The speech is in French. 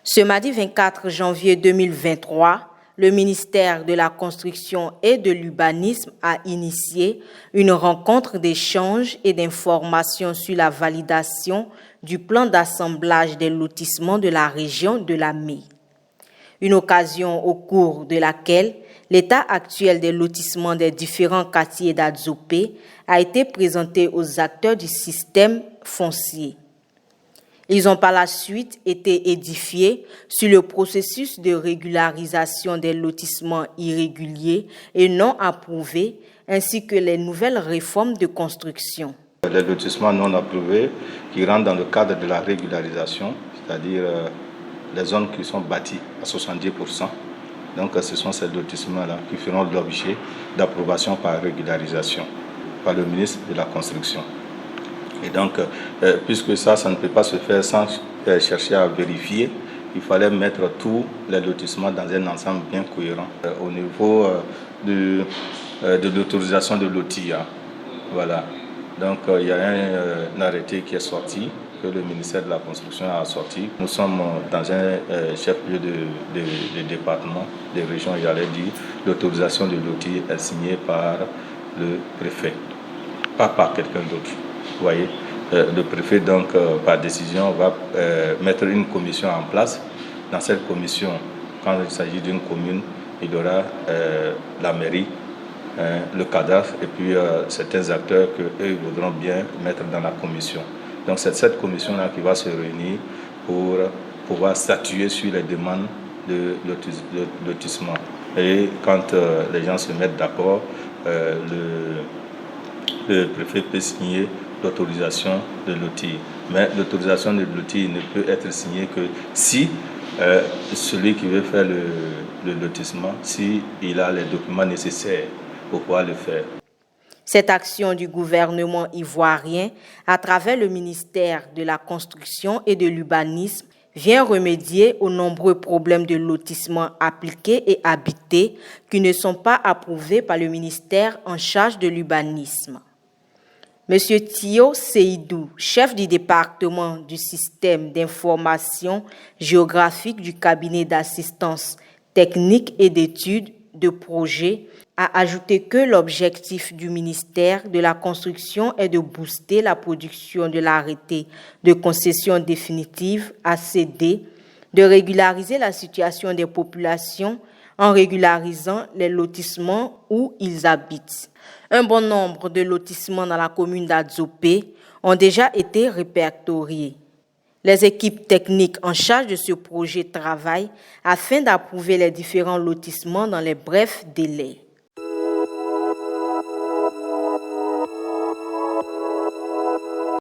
Ce mardi 24 janvier 2023, le ministère de la Construction et de l'Urbanisme a initié une rencontre d'échange et d'information sur la validation du plan d'assemblage des lotissements de la région de la Mai. Une occasion au cours de laquelle l'état actuel des lotissements des différents quartiers d'Adzopé a été présenté aux acteurs du système foncier. Ils ont par la suite été édifiés sur le processus de régularisation des lotissements irréguliers et non approuvés, ainsi que les nouvelles réformes de construction. Les lotissements non approuvés qui rentrent dans le cadre de la régularisation, c'est-à-dire les zones qui sont bâties à 70%. Donc ce sont ces lotissements-là qui feront l'objet d'approbation par régularisation par le ministre de la Construction. Et donc, puisque ça ne peut pas se faire sans chercher à vérifier, il fallait mettre tous les lotissements dans un ensemble bien cohérent. Au niveau de l'autorisation de lotir, voilà. Donc, il y a un arrêté qui est sorti, que le ministère de la Construction a sorti. Nous sommes dans un chef-lieu de département, de région, j'allais dire. L'autorisation de lotir est signée par le préfet, pas par quelqu'un d'autre. Vous voyez, le préfet, donc, par décision, va mettre une commission en place. Dans cette commission, quand il s'agit d'une commune, il y aura la mairie, le cadastre et puis certains acteurs qu'eux voudront bien mettre dans la commission. Donc c'est cette commission-là qui va se réunir pour pouvoir statuer sur les demandes de lotissement. Et quand les gens se mettent d'accord, le préfet peut signer l'autorisation de lotir. Mais l'autorisation de lotir ne peut être signée que si celui qui veut faire le lotissement, s'il a les documents nécessaires pour pouvoir le faire. Cette action du gouvernement ivoirien, à travers le ministère de la Construction et de l'Urbanisme, vient remédier aux nombreux problèmes de lotissement appliqués et habités qui ne sont pas approuvés par le ministère en charge de l'urbanisme. Monsieur Thio Seydou, chef du département du système d'information géographique du cabinet d'assistance technique et d'études de projet, a ajouté que l'objectif du ministère de la Construction est de booster la production de l'arrêté de concession définitive ACD, de régulariser la situation des populations en régularisant les lotissements où ils habitent. Un bon nombre de lotissements dans la commune d'Adzopé ont déjà été répertoriés. Les équipes techniques en charge de ce projet travaillent afin d'approuver les différents lotissements dans les brefs délais.